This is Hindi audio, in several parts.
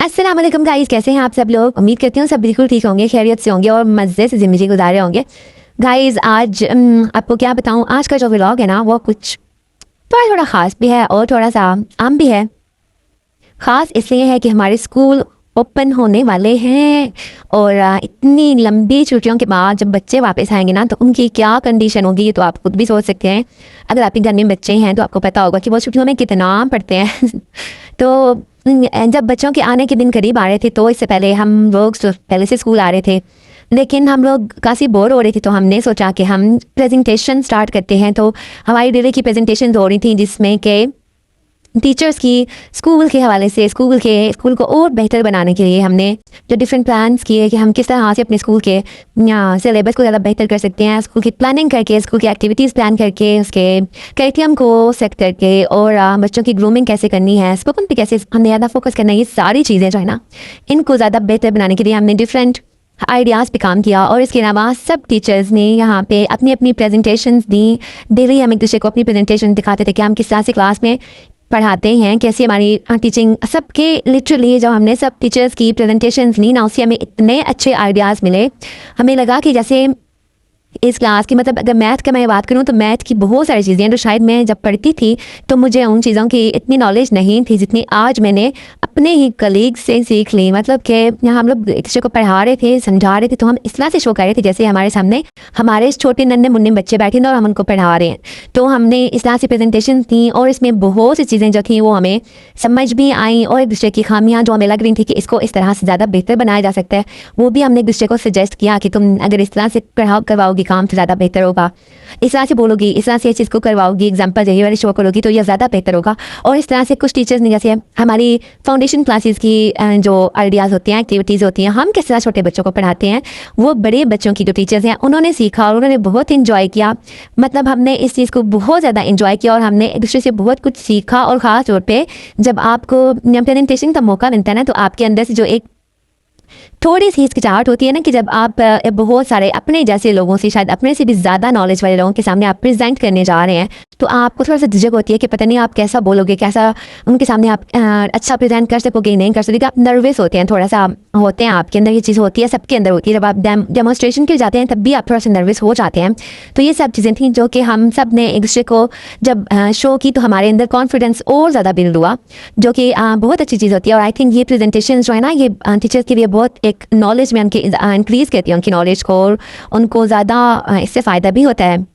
अस्सलाम वालेकुम गाइस, कैसे हैं आप सब लोग। उम्मीद करती हूँ सब बिल्कुल ठीक होंगे, खैरियत से होंगे और मज़े से ज़िंदगी गुजारे होंगे। गाइस आज आपको क्या बताऊँ, आज का जो व्लॉग है ना वो कुछ थोड़ा ख़ास भी है और थोड़ा सा आम भी है। ख़ास इसलिए है कि हमारे स्कूल ओपन होने वाले हैं और इतनी लंबी छुट्टियों के बाद जब बच्चे वापस आएंगे ना तो उनकी क्या कंडीशन होगी ये तो आप खुद भी सोच सकते हैं। अगर आपके घर में बच्चे हैं तो आपको पता होगा कि वो छुट्टियों में कितना पढ़ते हैं तो जब बच्चों के आने के दिन करीब आ रहे थे तो इससे पहले हम लोग पहले से स्कूल आ रहे थे, लेकिन हम लोग काफ़ी बोर हो रहे थे तो हमने सोचा कि हम प्रेजेंटेशन स्टार्ट करते हैं। तो हमारी डेली की प्रेजेंटेशन हो रही थी जिसमें कि टीचर्स की स्कूल के हवाले से स्कूल को और बेहतर बनाने के लिए हमने जो डिफरेंट प्लान्स किए कि हम किस तरह से अपने स्कूल के सिलेबस को ज़्यादा बेहतर कर सकते हैं, स्कूल की प्लानिंग करके, स्कूल की एक्टिविटीज़ प्लान करके, उसके करिकुलम को सेट करके और बच्चों की ग्रूमिंग कैसे करनी है, स्पोकन पे कैसे हमने ज़्यादा फोकस करना है। ये सारी चीज़ें जो है ना इनको ज़्यादा बेहतर बनाने के लिए हमने डिफरेंट आइडियाज़ पे काम किया। और इसके अलावा सब टीचर्स ने यहाँ पे अपनी अपनी प्रेजेंटेशंस दी। डेली हम एक दूसरे को अपनी प्रेजेंटेशन दिखाते थे कि हम किस तरह से क्लास में पढ़ाते हैं, कैसे हमारी टीचिंग सबके लिटरली जब हमने सब टीचर्स की प्रेजेंटेशंस ली ना उससे हमें इतने अच्छे आइडियाज़ मिले। हमें लगा कि जैसे इस क्लास की मतलब अगर मैथ का मैं बात करूं तो मैथ की बहुत सारी चीज़ें तो शायद मैं जब पढ़ती थी तो मुझे उन चीज़ों की इतनी नॉलेज नहीं थी जितनी आज मैंने अपने ही कलीग से सीख ली। मतलब कि यहाँ हम लोग एक दूसरे को पढ़ा रहे थे, समझा रहे थे, तो हम इस तरह से शो कर रहे थे जैसे हमारे सामने हमारे छोटे नन्हे मुन्ने बच्चे बैठे थे और हम उनको पढ़ा रहे हैं। तो हमने इस तरह से प्रेजेंटेशन थी और इसमें बहुत सी चीज़ें जो थी वो हमें समझ भी आई और एक दूसरे की खामियाँ जो हमें लग रही थी कि इसको इस तरह से ज़्यादा बेहतर बनाया जा सकता है वो भी हमने एक दूसरे को सजेस्ट किया कि तुम अगर इस तरह से करवाओगी काम तो ज़्यादा बेहतर होगा, इस तरह से बोलोगी, इस तरह से चीज़ को करवाओगी, एग्जाम्पल यही वाली शो करोगी तो यह ज़्यादा बेहतर होगा। और इस तरह से कुछ टीचर्स ने जैसे हमारी फाउंडेशन क्लासेस की जो आइडियाज़ होती हैं, एक्टिविटीज़ होती हैं, हम किस तरह छोटे बच्चों को पढ़ाते हैं वो बड़े बच्चों की जो टीचर्स हैं उन्होंने सीखा और उन्होंने बहुत इन्जॉय किया। मतलब हमने इस चीज़ को बहुत ज़्यादा इन्जॉय किया और हमने एक दूसरे से बहुत कुछ सीखा। और ख़ास तौर पर जब आपको प्रेजेंटेशन का मौका मिलता है ना तो आपके अंदर से जो एक थोड़ी सी हिचकिचाहट होती है ना कि जब आप बहुत सारे अपने जैसे लोगों से, शायद अपने से भी ज़्यादा नॉलेज वाले लोगों के सामने आप प्रेजेंट करने जा रहे हैं तो आपको थोड़ा सा झिझक होती है कि पता नहीं आप कैसा बोलोगे, कैसा उनके सामने आप अच्छा प्रेजेंट कर सकोगे नहीं कर सकोगे। आप नर्वस होते हैं, थोड़ा सा होते हैं, आपके अंदर ये चीज़ होती है, सबके अंदर होती है। जब आप डेमोन्स्ट्रेशन के जाते हैं तब भी आप थोड़ा सा नर्वस हो जाते हैं। तो ये सब चीज़ें थी जो कि हम सब ने एक दूसरे को जब शो की तो हमारे अंदर कॉन्फिडेंस और ज़्यादा बिल्ड हुआ, जो कि बहुत अच्छी चीज़ होती है। और आई थिंक ये प्रेजेंटेशन जो है ना ये टीचर्स के लिए बहुत एक नॉलेज में उनकी इंक्रीज़ करती है उनकी नॉलेज को और उनको ज़्यादा इससे फ़ायदा भी होता है।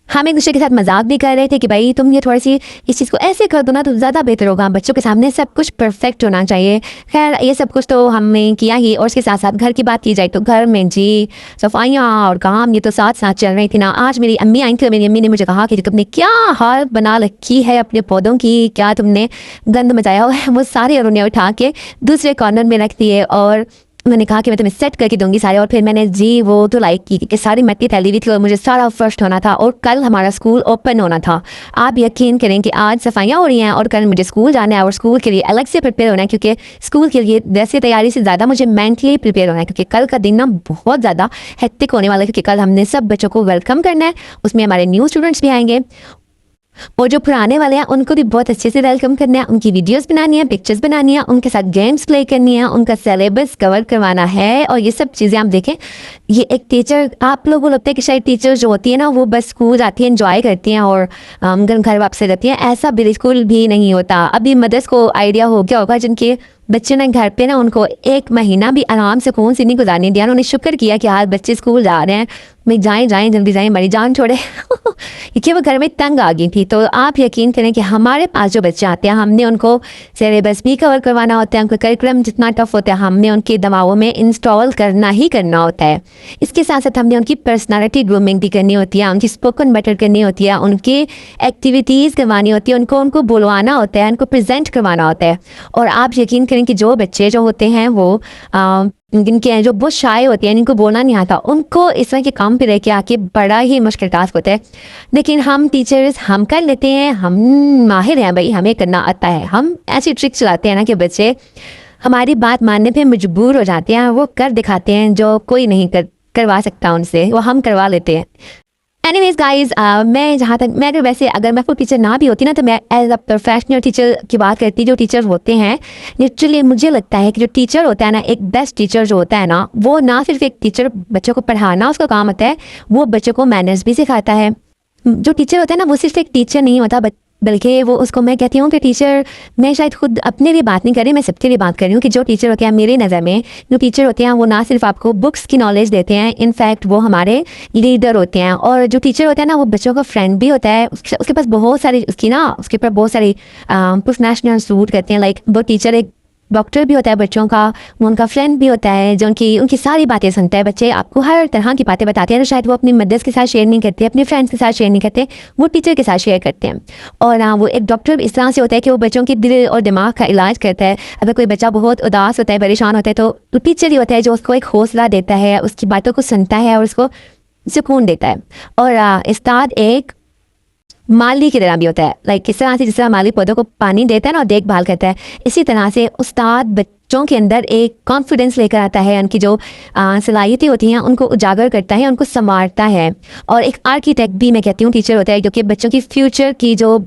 हम एक दूसरे के साथ मजाक भी कर रहे थे कि भाई तुम ये थोड़ी सी इस चीज़ को ऐसे कर दो ना तो ज़्यादा बेहतर होगा, बच्चों के सामने सब कुछ परफेक्ट होना चाहिए। खैर ये सब कुछ तो हमने किया ही। और उसके साथ साथ घर की बात की जाए तो घर में जी सफाइयाँ और काम ये तो साथ साथ चल रही थी ना। आज मेरी अम्मी आई थी, मेरी अम्मी ने मुझे कहा कि तुमने क्या हाल बना रखी है अपने पौधों की, क्या तुमने गंद मचाया हुआ है। वो सारे उन्होंने उठा के दूसरे कॉर्नर में रख दिए और मैंने कहा कि मैं तुम्हें सेट करके दूंगी सारे। और फिर मैंने जी वो तो लाइक की कि सारी मिट्टी फैली हुई थी और मुझे सारा फर्स्ट होना था और कल हमारा स्कूल ओपन होना था। आप यकीन करें कि आज सफाइयाँ हो रही हैं और कल मुझे स्कूल जाना है और स्कूल के लिए अलग से प्रिपेयर होना है, क्योंकि स्कूल के लिए वैसे तैयारी से ज़्यादा मुझे मेंटली प्रिपेयर होना है, क्योंकि कल का दिन ना बहुत ज़्यादा हेक्टिक होने वाला है। क्योंकि कल हमने सब बच्चों को वेलकम करना है, उसमें हमारे न्यू स्टूडेंट्स भी आएंगे और जो पुराने वाले हैं उनको भी बहुत अच्छे से वेलकम करना है, उनकी वीडियोस बनानी है, पिक्चर्स बनानी है, उनके साथ गेम्स प्ले करनी है, उनका सिलेबस कवर करवाना है। और ये सब चीज़ें आप देखें, ये एक टीचर, आप लोगों को लगता है कि शायद टीचर जो होती है ना वो बस स्कूल जाती है, एंजॉय करती हैं और घर वापस जाती हैं। ऐसा बिल्कुल भी नहीं होता। अभी मदर्स को आइडिया हो गया होगा जिनके बच्चे ना घर पे ना उनको 1 महीना भी आराम से कौन सी नहीं गुजारने दिया, उन्होंने शुक्र किया कि आज बच्चे स्कूल जा रहे हैं, मैं जाएं जल्दी जाएं, हमारी जान छोड़े क्योंकि वो घर में तंग आ गई थी। तो आप यकीन करें कि हमारे पास जो बच्चे आते हैं हमने उनको सिलेबस भी कवर करवाना होता है, उनका करिकुलम जितना टफ होता है हमने उनके दिमागों में इंस्टॉल करना ही करना होता है। इसके साथ साथ हमने उनकी पर्सनालिटी ग्रूमिंग भी करनी होती है, उनकी स्पोकन बेटर करनी होती है, उनकी एक्टिविटीज़ करवानी होती है, उनको बुलवाना होता है, उनको प्रेजेंट करवाना होता है। और आप यकीन करें कि जो बच्चे जो होते हैं वो जिनके जो बहुत शाय होते हैं, जिनको बोलना नहीं आता, उनको इस तरह के काम पे रह के आके बड़ा ही मुश्किल टास्क होता है। लेकिन हम टीचर्स हम कर लेते हैं, हम माहिर हैं भाई, हमें करना आता है। हम ऐसी ट्रिक चलाते हैं ना कि बच्चे हमारी बात मानने पे मजबूर हो जाते हैं, वो कर दिखाते हैं जो कोई नहीं करवा सकता उनसे, वो हम करवा लेते हैं। एनीवेज गाइज, मैं जहाँ तक मैं अगर वैसे अगर मैं फुल टीचर ना भी होती ना तो मैं एज अ प्रोफेशनल टीचर की बात करती। जो टीचर होते हैं लिटरली मुझे लगता है कि जो टीचर होता है ना, एक बेस्ट टीचर जो होता है ना, वो ना सिर्फ एक टीचर बच्चों को पढ़ाना उसका काम होता है, वो बच्चों को मैनर्स भी सिखाता है। जो टीचर होता है ना वो सिर्फ एक टीचर नहीं होता, बल्कि वो उसको मैं कहती हूँ कि टीचर, मैं शायद खुद अपने लिए बात नहीं कर रही, मैं सबके लिए बात कर रही हूँ कि जो टीचर होते हैं मेरे नज़र में, जो टीचर होते हैं वो ना सिर्फ आपको बुक्स की नॉलेज देते हैं, इनफैक्ट वो हमारे लीडर होते हैं। और जो टीचर होता है ना वो बच्चों का फ्रेंड भी होता है। उसके पास बहुत सारी उसके ऊपर बहुत सारी प्रोफेशनल सूट करते हैं। लाइक वो टीचर एक डॉक्टर भी होता है बच्चों का, वो उनका फ्रेंड भी होता है जो उनकी सारी बातें सुनता है। बच्चे आपको हर तरह की बातें बताते हैं तो शायद वो अपनी मदर्स के साथ शेयर नहीं करते, अपने फ्रेंड्स के साथ शेयर नहीं करते, वो टीचर के साथ शेयर करते हैं। और वो एक डॉक्टर इस तरह से होता है कि वो बच्चों के दिल और दिमाग का इलाज करता है। अगर कोई बच्चा बहुत उदास होता है, परेशान होता है, तो टीचर ही होता है जो उसको एक हौसला देता है, उसकी बातों को सुनता है और उसको सुकून देता है। और उस्ताद एक माली की तरह भी होता है। लाइक किस तरह से जिस तरह माली पौधों को पानी देता है ना और देखभाल करता है, इसी तरह से उस्ताद बच्चों के अंदर एक कॉन्फिडेंस लेकर आता है, उनकी जो सलाहियतें होती हैं उनको उजागर करता है, उनको संवारता है। और एक आर्किटेक्ट भी मैं कहती हूँ टीचर होता है, जो कि बच्चों की फ्यूचर की जो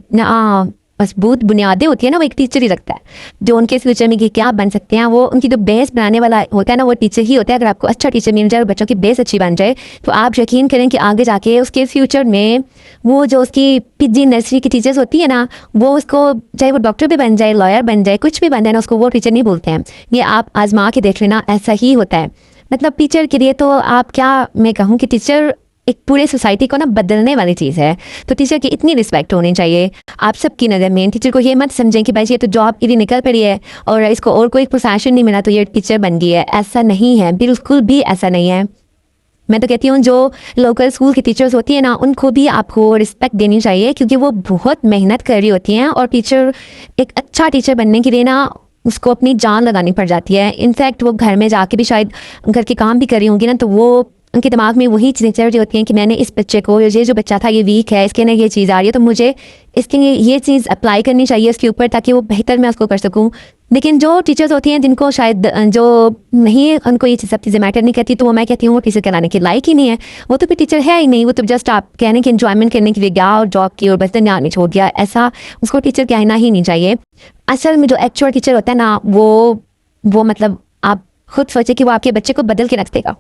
मजबूत बुनियादें होती है ना वो एक टीचर ही रखता है। जो उनके फ्यूचर में कि क्या बन सकते हैं, वो उनकी जो बेस बनाने वाला होता है ना वो टीचर ही होता है। अगर आपको अच्छा टीचर मिल जाए और बच्चों की बेस अच्छी बन जाए तो आप यकीन करें कि आगे जाके उसके फ्यूचर में वो जो उसकी पीजी नर्सरी की टीचर्स होती है ना, वो उसको चाहे वो डॉक्टर भी बन जाए, लॉयर बन जाए, कुछ भी बन जाए ना, उसको वो टीचर नहीं बोलते हैं। ये आप आजमा के देख लेना, ऐसा ही होता है। मतलब टीचर के लिए तो आप क्या मैं कहूँ कि टीचर एक पूरे सोसाइटी को ना बदलने वाली चीज़ है। तो टीचर की इतनी रिस्पेक्ट होनी चाहिए आप सबकी नज़र में। टीचर को ये मत समझें कि भाई ये तो जॉब के लिए निकल पड़ी है और इसको और कोई प्रोफेशन नहीं मिला तो ये टीचर बन गई है। ऐसा नहीं है, बिल्कुल भी ऐसा नहीं है। मैं तो कहती हूँ जो लोकल स्कूल की टीचर्स होती है ना, उनको भी आपको रिस्पेक्ट देनी चाहिए, क्योंकि वो बहुत मेहनत कर रही होती हैं। और टीचर एक अच्छा टीचर बनने के लिए ना उसको अपनी जान लगानी पड़ जाती है। इनफैक्ट वो घर में जाके भी शायद घर के काम भी कर रही होंगी ना, तो वो उनके दिमाग में वही चीज़ें चल रही होती हैं कि मैंने इस बच्चे को, ये जो बच्चा था ये वीक है, इसके अंदर ये चीज़ आ रही है, तो मुझे इसके लिए ये चीज़ अप्लाई करनी चाहिए इसके ऊपर, ताकि वो बेहतर मैं उसको कर सकूँ। लेकिन जो टीचर्स होती हैं जिनको शायद जो नहीं, उनको ये सब चीज़ें मैटर नहीं करती, तो वो मैं कहती हूँ वो टीचर कहलाने के लायक ही नहीं है। वो तो फिर टीचर है ही नहीं, वो तो जस्ट आप कहने की इंजॉयमेंट करने के लिए गया और जॉब की और बस दुनिया में छोड़ गया। ऐसा उसको टीचर कहना ही नहीं चाहिए। असल में जो एक्चुअल टीचर होता है ना वो मतलब आप खुद सोचे कि वो आपके बच्चे को बदल के रख देगा।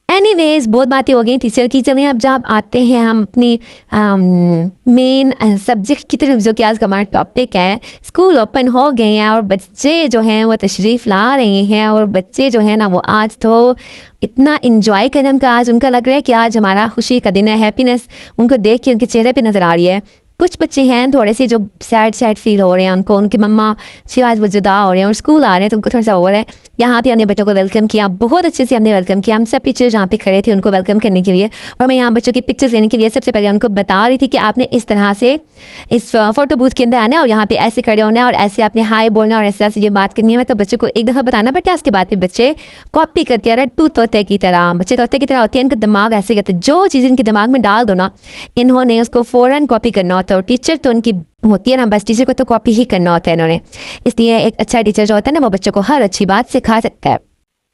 एनीवेज बहुत बातें हो गई टीचर की। चलिए अब जब आते हैं हम अपनी मेन सब्जेक्ट की तरफ, जो कि आज का हमारा टॉपिक है। स्कूल ओपन हो गए हैं और बच्चे जो हैं वो तशरीफ़ ला रहे हैं, और बच्चे जो हैं ना वो आज तो इतना इंजॉय करने का आज उनका लग रहा है कि आज हमारा खुशी का दिन है। हैप्पीनेस उनको देख के उनके चेहरे पे नज़र आ रही है। कुछ बच्चे हैं थोड़े से जो सैड फील हो रहे हैं, उनको उनकी मम्मा से आज वो जुदा हो रहे हैं और स्कूल आ रहे हैं, तो उनको थोड़ा सा हो रहा है। यहाँ पे हमने बच्चों को वेलकम किया, बहुत अच्छे से हमने वेलकम किया। हम सब टीचर जहाँ पे खड़े थे उनको वेलकम करने के लिए, और मैं यहाँ बच्चों की पिक्चर्स लेने के लिए सबसे पहले उनको बता रही थी कि आपने इस तरह से इस फोटो बूथ के अंदर आना है और यहाँ पे ऐसे खड़े होना है और ऐसे आपने हाय बोलना और ऐसे ये बात करनी है। तो बच्चों को एक दफ़ा बताना पड़ता है, उसके बाद फिर बच्चे कॉपी करते हैं। टू तोते की तरह, बच्चे तोते की तरह होते हैं, इनका दिमाग ऐसे करते हैं, जो चीज़ इनके दिमाग में डाल दो ना इन्होंने उसको फ़ौरन कॉपी करना होता है। और टीचर तो उनकी होती है ना, बस टीचर को तो कॉपी ही करना होता है इन्होंने। इसलिए एक अच्छा टीचर जो होता है ना वो बच्चों को हर अच्छी बात सिखा सकता है।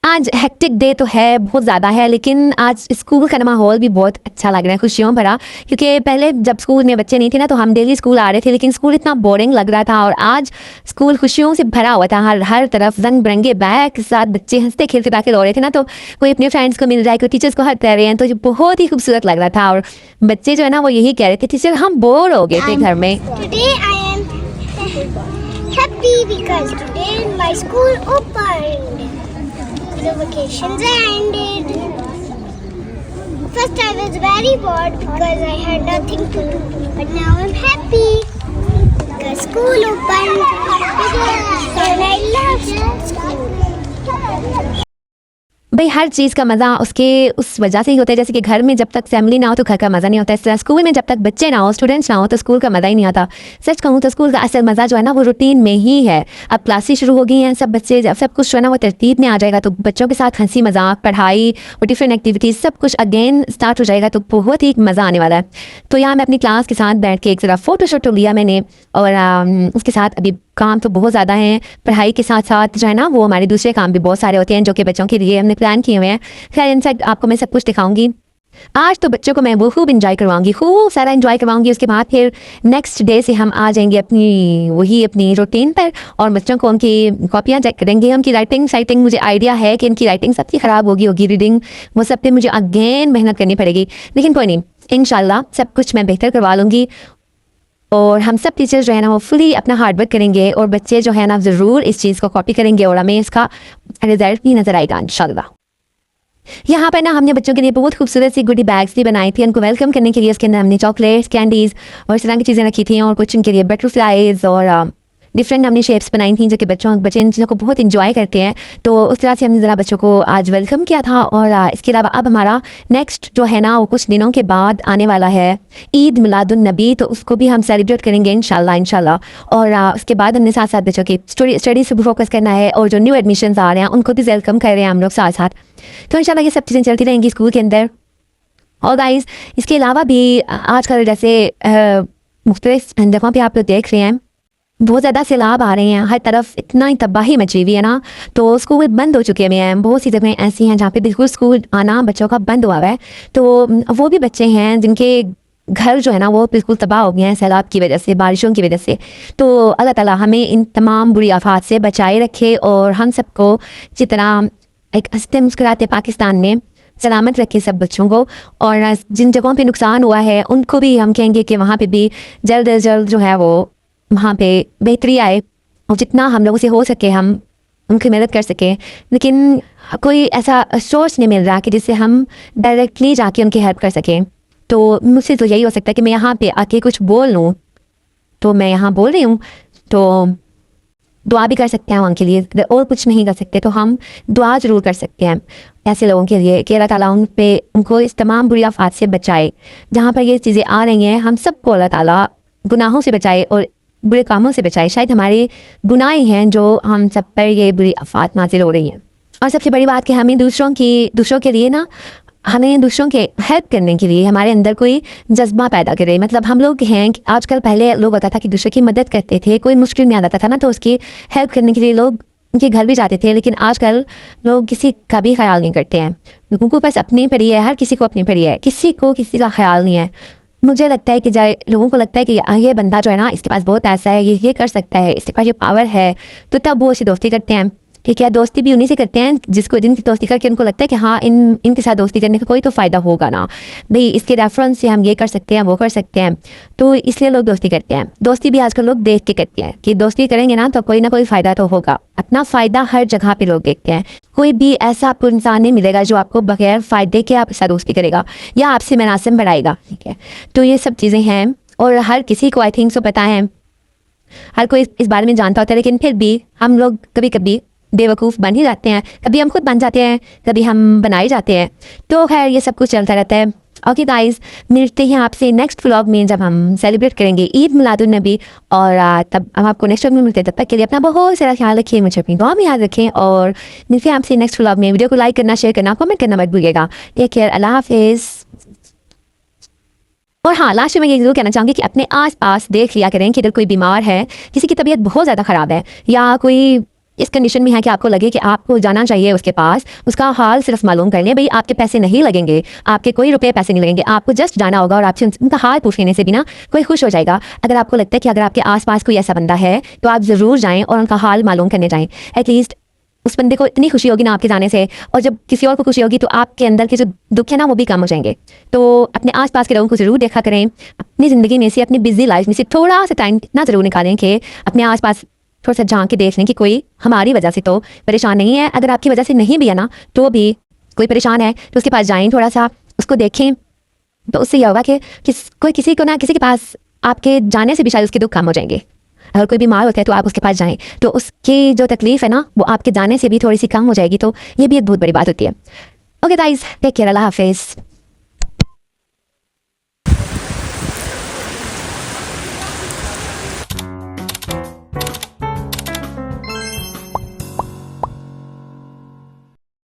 आज हेक्टिक डे तो है, बहुत ज़्यादा है, लेकिन आज स्कूल का माहौल भी बहुत अच्छा लग रहा है, खुशियों भरा। क्योंकि पहले जब स्कूल में बच्चे नहीं थे ना तो हम डेली स्कूल आ रहे थे, लेकिन स्कूल इतना बोरिंग लग रहा था। और आज स्कूल खुशियों से भरा हुआ था, हर तरफ रंग बिरंगे बैग के साथ बच्चे हंसते खेलते दाखिल हो रहे थे ना। तो कोई अपने फ्रेंड्स को मिल रहा है, कोई टीचर्स को हंस रहे हैं, तो बहुत ही खूबसूरत लग रहा था। और बच्चे जो है ना वो यही कह रहे थे, टीचर हम बोर हो गए थे घर में। Happy because today my school opened. The vacations ended. First I was very bored because I had nothing to do. But now I'm happy because school opened and I love school. भाई हर चीज़ का मज़ा उसके उस वजह से ही होता है। जैसे कि घर में जब तक फैमिली ना हो तो घर का मज़ा नहीं होता, इस तरह स्कूल में जब तक बच्चे ना हो, स्टूडेंट्स ना हो, तो स्कूल का मज़ा ही नहीं आता। सच कहूँ तो स्कूल का असल मज़ा जो है ना वो रूटीन में ही है। अब क्लासेस शुरू हो गई हैं, सब बच्चे जब सब कुछ जो है ना वो तरतीब में आ जाएगा, तो बच्चों के साथ हंसी मजाक, पढ़ाई और डिफरेंट एक्टिविटीज़ सब कुछ अगेन स्टार्ट हो जाएगा, तो बहुत ही मज़ा आने वाला है। तो यहाँ मैं अपनी क्लास के साथ बैठ के एक ज़रा फ़ोटो शोटो लिया मैंने, और उसके साथ अभी काम तो बहुत ज़्यादा हैं। पढ़ाई के साथ साथ जो है ना वो हमारे दूसरे काम भी बहुत सारे होते हैं जो कि बच्चों के लिए हमने प्लान किए हुए हैं। खैर इनफैक्ट आपको मैं सब कुछ दिखाऊंगी। आज तो बच्चों को मैं वो खूब इंजॉय करवाऊंगी, खूब सारा इंजॉय करवाऊंगी। उसके बाद फिर नेक्स्ट डे से हम आ जाएंगे अपनी रूटीन पर और बच्चों को उनकी कॉपियाँ चेक करेंगे। उनकी राइटिंग मुझे आइडिया है कि इनकी राइटिंग सबकी ख़राब होगी रीडिंग, वो सब पे मुझे अगेन मेहनत करनी पड़ेगी, लेकिन कोई नहीं, इंशाल्लाह सब कुछ मैं बेहतर करवा लूँगी। और हम सब टीचर्स जो है ना वो फुली अपना हार्डवर्क करेंगे और बच्चे जो है ना ज़रूर इस चीज़ को कॉपी करेंगे और हमें इसका रिजल्ट भी नज़र आएगा इंशाल्लाह। यहाँ पर ना हमने बच्चों के लिए बहुत खूबसूरत सी गुडी बैग्स भी बनाई थी उनको वेलकम करने के लिए। उसके अंदर हमने चॉकलेट्स, कैंडीज़ और इस तरह की चीज़ें रखी थी और कुछ उनके लिए बटरफ्लाइज और डिफरेंट हमने शेप्स बनाई थी जो कि बच्चे इन चीज़ों को बहुत इंजॉय करते हैं। तो उस तरह से हमने ज़रा बच्चों को आज वेलकम किया था। और इसके अलावा अब हमारा नेक्स्ट जो है ना वो कुछ दिनों के बाद आने वाला है ईद मिलादुन नबी, तो उसको भी हम सेलिब्रेट करेंगे इंशाल्लाह। और उसके बाद हमने साथ साथ बच्चों की स्टडीज़ पर फोकस करना है और जो न्यू एडमिशन्स आ रहे हैं उनको भी वेलकम कर रहे हैं हम लोग साथ साथ। तो इंशाल्लाह ये सब चीज़ें चलती रहेंगी स्कूल के अंदर। और गाइस इसके अलावा भी आजकल जैसे मुख्तलिफ जगहों पे आप लोग देख रहे हैं बहुत ज़्यादा सैलाब आ रहे हैं, हर तरफ इतना ही तबाही मची हुई है ना, तो स्कूल बंद हो चुके हैं। बहुत सी जगहें ऐसी हैं जहाँ पे बिल्कुल स्कूल आना बच्चों का बंद हुआ है। तो वो भी बच्चे हैं जिनके घर जो है ना वो बिल्कुल तबाह हो गए हैं सैलाब की वजह से, बारिशों की वजह से। तो अल्लाह ताला हमें इन तमाम बुरी आफात से बचाए रखे और हम सबको जितना एक हंसते मुस्कुराते पाकिस्तान में सलामत रखे सब बच्चों को। और जिन जगहों पे नुकसान हुआ है उनको भी हम कहेंगे कि वहाँ पे भी जल्द अज जल्द जो है वो वहाँ पे बेहतरी आए और जितना हम लोगों से हो सके हम उनकी मदद कर सकें। लेकिन कोई ऐसा सोर्स नहीं मिल रहा कि जिससे हम डायरेक्टली जाके उनकी हेल्प कर सकें। तो मुझसे तो यही हो सकता है कि मैं यहाँ पे आके कुछ बोल लूँ, तो मैं यहाँ बोल रही हूँ, तो दुआ भी कर सकते हैं उनके लिए। और कुछ नहीं कर सकते तो हम दुआ ज़रूर कर सकते हैं ऐसे लोगों के लिए कि अल्लाह ताला उनको इस तमाम बुरी आफात से बचाए। जहाँ पर ये चीज़ें आ रही हैं हम सबको अल्लाह ताला गुनाहों से बचाए और बुरे कामों से बचाए। शायद हमारे गुनाह हैं जो हम सब पर ये बुरी आफात नाजिल हो रही हैं। और सबसे बड़ी बात कि हमें दूसरों के लिए ना हमें दूसरों के हेल्प करने के लिए हमारे अंदर कोई जज्बा पैदा करे। मतलब हम लोग हैं कि आजकल पहले लोग होता था कि दूसरे की मदद करते थे, कोई मुश्किल में आ जाता था ना तो उसकी हेल्प करने के लिए लोग उनके घर भी जाते थे। लेकिन आजकल लोग किसी का भी ख्याल नहीं करते हैं, लोगों को बस अपनी पड़ी है, हर किसी को अपनी पड़ी है, किसी को किसी का ख्याल नहीं है। मुझे लगता है कि लोगों को लगता है कि ये बंदा जो है ना इसके पास बहुत पैसा है, ये कर सकता है, इसके पास ये पावर है, तो तब वो ऐसी दोस्ती करते हैं। ठीक है, दोस्ती भी उन्हीं से करते हैं जिनकी दोस्ती करके उनको लगता है कि हाँ इनके साथ दोस्ती करने का कोई तो फ़ायदा होगा ना भाई, इसके रेफरेंस से हम ये कर सकते हैं वो कर सकते हैं, तो इसलिए लोग दोस्ती करते हैं। दोस्ती भी आजकल लोग देख के करते हैं कि दोस्ती करेंगे ना तो कोई ना कोई फ़ायदा तो होगा। अपना फ़ायदा हर जगह पे लोग देखते हैं। कोई भी ऐसा आपको इंसान नहीं मिलेगा जो आपको बगैर फ़ायदे के आपके साथ दोस्ती करेगा या आपसे मनासिब बढ़ाएगा। ठीक है, तो ये सब चीज़ें हैं और हर किसी को आई थिंक सो पता है, हर कोई इस बारे में जानता होता है। लेकिन फिर भी हम लोग कभी कभी बेवकूफ़ बन ही जाते हैं, कभी हम खुद बन जाते हैं, कभी हम बनाए जाते हैं। तो खैर ये सब कुछ चलता रहता है। ओके गाइस, मिलते हैं आपसे नेक्स्ट व्लॉग में जब हम सेलिब्रेट करेंगे ईद मिलादुन नबी। और तब हम आपको नेक्स्ट व्लॉग में मिलते हैं। तब तक के लिए अपना बहुत सारा ख्याल रखिए, मुझे अपनी दुआ में याद रखें और मिलते हैं आपसे नेक्स्ट व्लॉग में। वीडियो को लाइक करना, शेयर करना, कमेंट करना मत भूलिएगा। टेक केयर, अल्लाह हाफिज़। और हाँ, लास्ट में ये जरूर कहना चाहूँगी कि अपने आसपास देख लिया करें कि अगर कोई बीमार है, किसी की तबीयत बहुत ज़्यादा ख़राब है या कोई इस कंडीशन में है कि आपको लगे कि आपको जाना चाहिए उसके पास, उसका हाल सिर्फ मालूम कर लें। भाई आपके पैसे नहीं लगेंगे, आपके कोई रुपए पैसे नहीं लगेंगे, आपको जस्ट जाना होगा और आपसे उनका हाल पूछ लेने से भी ना कोई खुश हो जाएगा। अगर आपको लगता है कि अगर आपके आसपास कोई ऐसा बंदा है तो आप ज़रूर जाएँ और उनका हाल मालूम करने जाएँ। एटलीस्ट उस बंदे को इतनी खुशी होगी ना आपके जाने से, और जब किसी और को खुशी होगी तो आपके अंदर के जो दुख है ना वो भी कम हो जाएंगे। तो अपने आसपास के लोगों को ज़रूर देखा करें। अपनी ज़िंदगी में से, अपनी बिजी लाइफ में से थोड़ा सा टाइम इतना ज़रूर निकालें कि अपने आसपास थोड़ा सा झांक के देख लें कि कोई हमारी वजह से तो परेशान नहीं है। अगर आपकी वजह से नहीं भी है ना तो भी कोई परेशान है तो उसके पास जाएं, थोड़ा सा उसको देखें, तो उससे यह होगा कि किसी के पास आपके जाने से भी शायद उसके दुख कम हो जाएंगे। अगर कोई बीमार होता है तो आप उसके पास जाएं तो उसकी जो तकलीफ है ना वो आपके जाने से भी थोड़ी सी कम हो जाएगी। तो ये भी एक बहुत बड़ी बात होती है। ओके गाइस, टेक केयर, अल्लाह हाफिज़।